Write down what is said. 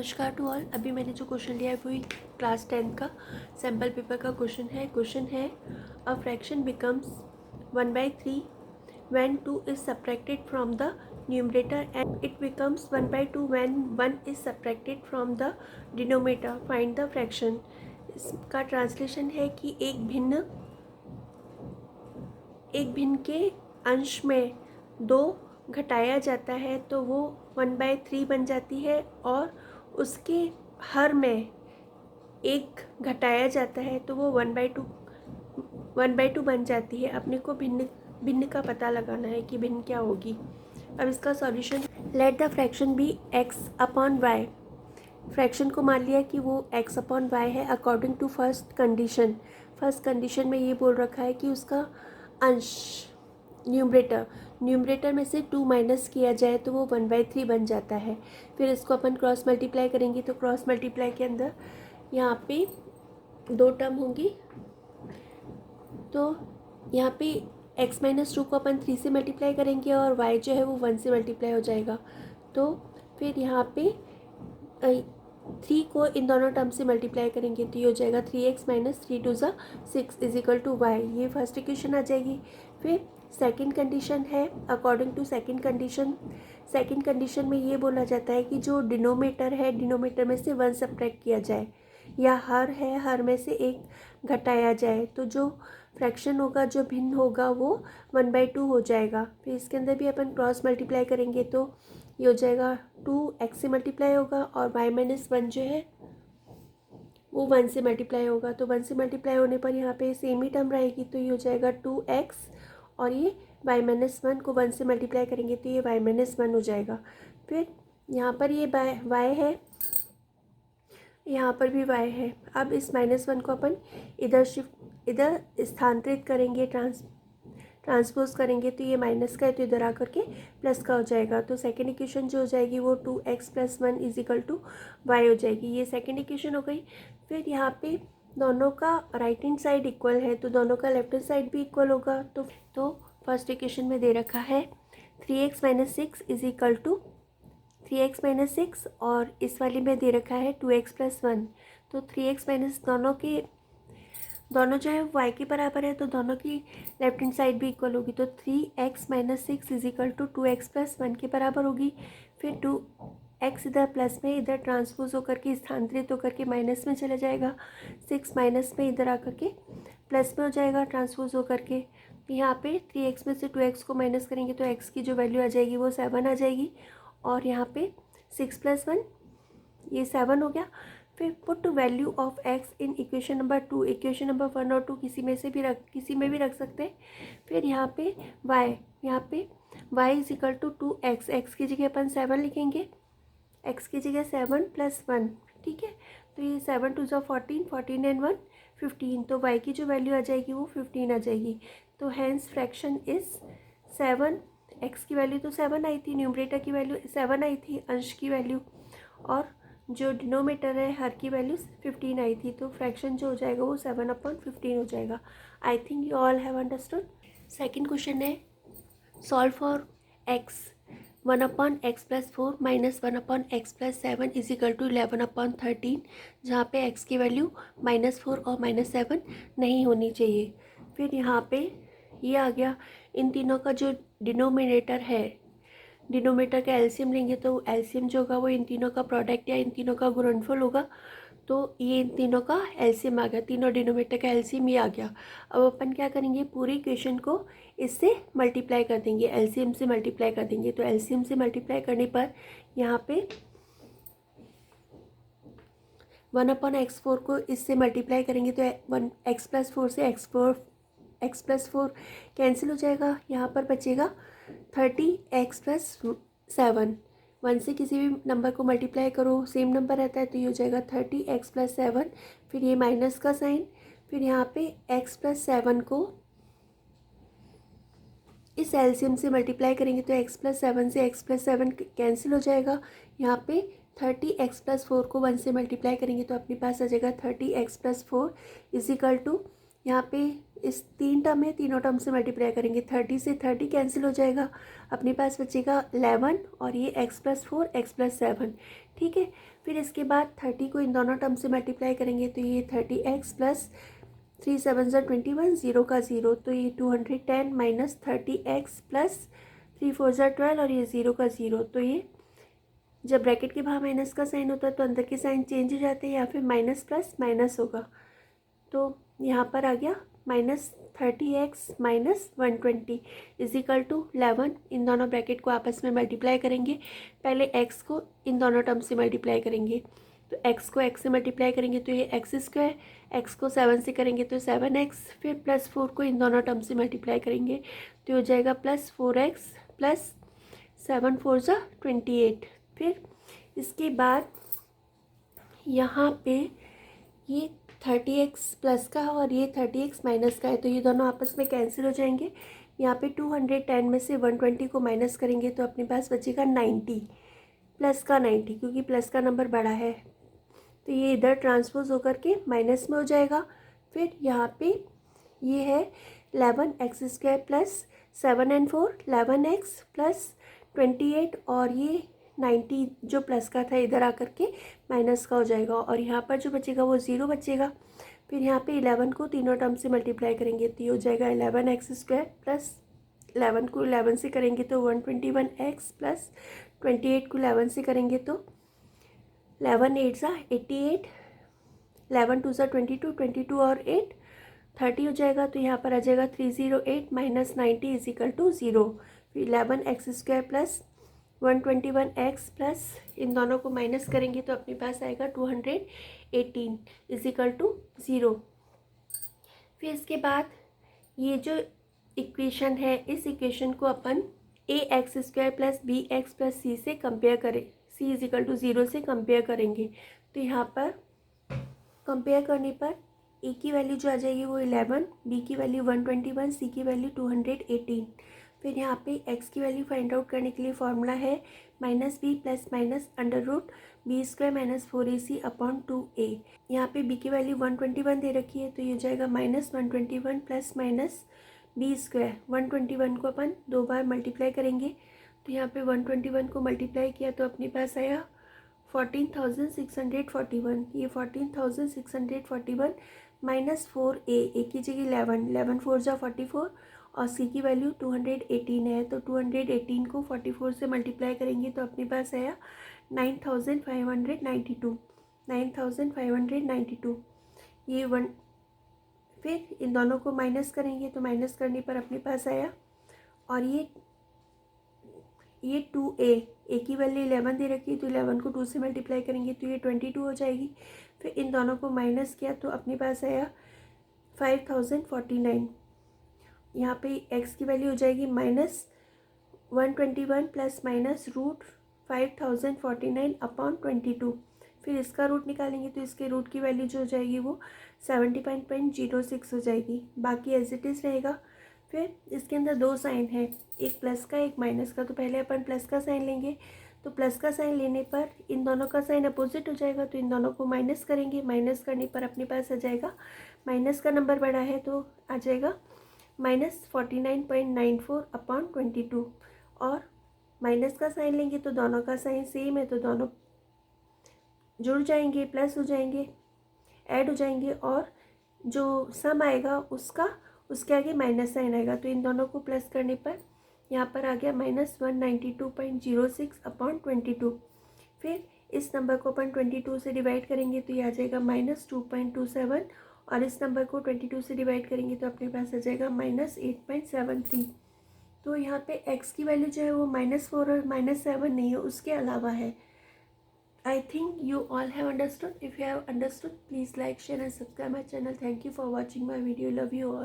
नमस्कार to all. अभी मैंने जो क्वेश्चन लिया है वही क्लास 10 का सैम्पल पेपर का क्वेश्चन है a fraction becomes 1/3 when 2 is subtracted from the numerator and it becomes 1/2 when 1 is subtracted from the denominator. Find the fraction. इसका ट्रांसलेशन है कि एक भिन्न के अंश में 2 घटाया जाता है तो वो 1/3 बन जाती है, और उसके हर में 1 घटाया जाता है तो वो 1/2 बन जाती है। अपने को भिन्न का पता लगाना है कि भिन्न क्या होगी। अब इसका solution, let the fraction be x upon y। Fraction को मान लिया कि वो x अपॉन y है अकॉर्डिंग टू फर्स्ट कंडीशन में ये बोल रखा है कि उसका अंश न्यूमरेटर में से 2 माइनस किया जाए तो वो 1/3 बन जाता है। फिर इसको अपन क्रॉस मल्टीप्लाई करेंगे तो क्रॉस मल्टीप्लाई के अंदर यहाँ पे 2 टर्म होंगी, तो यहाँ पे x माइनस 2 को अपन 3 से मल्टीप्लाई करेंगे और y जो है वो 1 से मल्टीप्लाई हो जाएगा। तो फिर यहाँ पे 3 को इन दोनों टर्म से मल्टीप्लाई करेंगे तो ये हो जाएगा 3x माइनस 3 2 ज़ा 6 इज इक्वल टू वाई। ये फर्स्ट इक्वेशन आ जाएगी। फिर सेकंड कंडीशन है, अकॉर्डिंग टू सेकंड कंडीशन में ये बोला जाता है कि जो डिनोमिनेटर में से 1 सब्ट्रैक्ट किया जाए, या हर में से 1 घटाया जाए, तो जो फ्रैक्शन होगा, जो भिन्न होगा, वो 1/2 हो जाएगा। फिर इसके अंदर भी अपन क्रॉस मल्टीप्लाई करेंगे तो ये हो जाएगा 2x से मल्टीप्लाई होगा और y माइनस 1 जो है वो 1 से मल्टीप्लाई होगा। तो 1 से मल्टीप्लाई होने पर यहाँ पे सेम ही टर्म रहेगी, तो ये हो जाएगा 2x, और ये y माइनस 1 को 1 से मल्टीप्लाई करेंगे तो ये y माइनस 1 हो जाएगा। फिर यहाँ पर ये y है, यहाँ पर भी y है। अब इस -1 को अपन इधर स्थानांतरित करेंगे, ट्रांसपोज करेंगे तो ये माइनस का है तो इधर आकर के प्लस का हो जाएगा। तो सेकेंड इक्वेशन जो हो जाएगी वो 2x + 1 is equal to Y हो जाएगी। ये सेकेंड इक्वेशन हो गई। फिर यहाँ पे दोनों का राइट हैंड साइड इक्वल है तो दोनों का लेफ्ट हैंड साइड भी इक्वल होगा। तो फर्स्ट इक्वेशन में दे रखा है 3x - 6 is equal to 3x - 6, और इस वाली में दे रखा है 2x + 1। तो 3x - दोनों जो है y के बराबर है तो दोनों की लेफ्ट हैंड साइड भी इक्वल होगी। तो 3x - 6 is equal to 2x + 1 के बराबर होगी। फिर 2x इधर प्लस में इधर ट्रांसपोज होकर के स्थानांतरित होकर के माइनस में चला जाएगा, 6 माइनस में इधर आकर के प्लस में हो जाएगा ट्रांसपोज होकर के। यहाँ पे 3x में से 2x को माइनस करेंगे तो x की जो वैल्यू आ जाएगी वो 7 आ जाएगी, और यहाँ पे 6 + 1 ये 7 हो गया। फिर put value of x in equation number 2, equation number 1 और 2 किसी में भी रख सकते हैं। फिर यहाँ पे y is equal to 2x, x की जगह अपन 7 लिखेंगे, x की जगह 7 + 1, ठीक है। तो ये 7 2 ज़ा 14, 14 एंड 1 15, तो y की जो वैल्यू आ जाएगी वो 15 आ जाएगी। तो हैंस फ्रैक्शन इज 7, x की वैल्यू तो 7 आई थी, न्यूमरेटर की वैल्यू 7 आई थी, अंश की वैल्यू, और जो डिनोमिनेटर है हर की वैल्यू 15 आई थी। तो फ्रैक्शन जो हो जाएगा वो 7/15 हो जाएगा। I think you all have understood. Second question है, solve for x 1/x + 4 - 1/x + 7 is equal to 11/13, जहाँ पे x की वैल्यू -4 और -7 नहीं होनी चाहिए। फिर यहाँ पे ये आ गया, इन तीनों का जो डिनोमिनेटर है, डिनोमिनेटर का एलसीएम लेंगे तो एलसीएम जो होगा वो इन तीनों का प्रोडक्ट या इन तीनों का गुणनफल होगा। तो ये इन तीनों का एलसीएम आ गया, तीनों डिनोमिनेटर का एलसीएम ये आ गया। अब अपन क्या करेंगे, पूरी इक्वेशन को इससे मल्टीप्लाई कर देंगे, एलसीएम से मल्टीप्लाई कर देंगे। तो एलसीएम से मल्टीप्लाई करने पर यहाँ पे 1/x4 को इससे मल्टीप्लाई करेंगे तो x + 4 से x + 4 कैंसिल हो जाएगा। यहाँ पर बचेगा 30x + 7। 1 से किसी भी नंबर को मल्टीप्लाई करो, सेम नंबर रहता है, तो ये हो जाएगा 30x + 7। फिर ये माइनस का साइन, फिर यहाँ पे x + 7 को इस एलसीएम से मल्टीप्लाई करेंगे तो x + 7 से x + 7 कैंसिल हो जाएगा। यहाँ पे 30x + 4 को 1 से मल्टीप्लाई करेंगे तो अपने पास आ जाएगा 30x + 4 इज इक्वल टू, यहाँ पे इस 3 टर्म है, तीनों टर्म से मल्टीप्लाई करेंगे। 30 से 30 कैंसिल हो जाएगा, अपने पास बचेगा 11 और ये x+4 x+7, ठीक है। फिर इसके बाद 30 को इन दोनों टर्म से मल्टीप्लाई करेंगे तो ये 30x प्लस 3 7 21, 0 का 0, तो ये 210 माइनस 30x प्लस 3 4 12 और ये 0 का 0, तो ये जब ब्रैकेट के बाहर माइनस का साइन होता है तो अंदर के साइन चेंज हो जाते हैं, या फिर माइनस प्लस माइनस होगा। तो यहाँ पर आ गया -30x माइनस 120 इजिकल टू 11। इन दोनों ब्रैकेट को आपस में मल्टीप्लाई करेंगे। पहले x को इन दोनों टर्म से मल्टीप्लाई करेंगे, तो x को x से मल्टीप्लाई करेंगे तो ये x², x को 7 से करेंगे तो 7x, फिर +4 को इन दोनों टर्म से मल्टीप्लाई करेंगे तो हो जाएगा +4x प्लस 7 4 28। फिर इसके बाद यहाँ पे ये 30x प्लस का और ये 30x माइनस का है, तो ये दोनों आपस में कैंसिल हो जाएंगे। यहाँ पे 210 में से 120 को माइनस करेंगे तो अपने पास बचेगा 90, प्लस का 90, क्योंकि प्लस का नंबर बड़ा है तो ये इधर ट्रांसपोज होकर के माइनस में हो जाएगा। फिर यहाँ पे ये है 11x² plus 7 and 4 11x plus 28 और ये 90 जो प्लस का था इधर आकर के माइनस का हो जाएगा, और यहाँ पर जो बचेगा वो 0 बचेगा। फिर यहाँ पे 11 को तीनों टर्म से मल्टीप्लाई करेंगे तो ये हो जाएगा 11x² प्लस 11 को 11 से करेंगे तो 121x प्लस 28 को 11 से करेंगे तो 11 8 88, 11 2 22, 22 और 8 30 हो जाएगा। तो यहाँ पर आ जाएगा 308 माइनस 90 इजिकल टू 0। फिर 11x² प्लस 121x प्लस इन दोनों को माइनस करेंगे तो अपने पास आएगा 218 इजिकल टू 0। फिर इसके बाद ये जो इक्वेशन है, इस इक्वेशन को अपन ax² plus bx plus c से कंपेयर करें, c इजिकल टू 0 से कंपेयर करेंगे। तो यहाँ पर कंपेयर करने पर a की वैल्यू जो आ जाएगी वो 11, b की वैल्यू 121, c की वैल्यू 218। फिर यहाँ पे x की वैल्यू फाइंड आउट करने के लिए फॉर्मूला है -b plus minus √b² minus 4ac upon 2a। यहाँ पे b की वैल्यू 121 दे रखी है तो ये हो जाएगा -121 प्लस माइनस b²। 121 को अपन 2 बार मल्टीप्लाई करेंगे तो यहाँ पे 121 को मल्टीप्लाई किया तो अपने पास आया 14,641। ये 14,641 माइनस 4a, a की जगह 11, 11 4 44 और c की वैल्यू 218 है, तो 218 को 44 से मल्टीप्लाई करेंगे तो अपने पास आया 9,592, 9,592 ये वन। फिर इन दोनों को माइनस करेंगे तो माइनस करने पर अपने पास आया, और ये 2a, a की वैल्यू 11 दे रखी है तो 11 को 2 से मल्टीप्लाई करेंगे तो ये 22 हो जाएगी। फिर इन दोनों को माइनस किया तो अपने पास आया 5,049। यहाँ पे x की वैल्यू हो जाएगी -121 प्लस माइनस √5049 अपॉन 22। फिर इसका रूट निकालेंगे तो इसके रूट की वैल्यू जो हो जाएगी वो 75.06 हो जाएगी, बाकी एज इट इज़ रहेगा। फिर इसके अंदर 2 साइन है, एक प्लस का एक माइनस का, तो पहले अपन प्लस का साइन लेंगे। तो प्लस का साइन लेने पर इन दोनों का साइन अपोजिट हो जाएगा तो इन दोनों को माइनस करेंगे। माइनस करने पर अपने पास आ जाएगा, माइनस का नंबर बड़ा है तो आ जाएगा -49.94 अपॉन 22। और माइनस का साइन लेंगे तो दोनों का साइन सेम है तो दोनों जुड़ जाएंगे, प्लस हो जाएंगे, ऐड हो जाएंगे, और जो सम आएगा उसके आगे माइनस साइन आएगा। तो इन दोनों को प्लस करने पर यहाँ पर आ गया -192.06 अपॉन 22। फिर इस नंबर को अपन 22 से डिवाइड करेंगे तो ये आ जाएगा -2.27, और इस नंबर को 22 से डिवाइड करेंगे तो अपने पास आ जाएगा -8.73। तो यहाँ पे x की वैल्यू जो है वो -4 और -7 नहीं है, उसके अलावा है। I think you all have understood. If you have understood, please like, share and subscribe my channel. Thank you for watching my video. Love you all.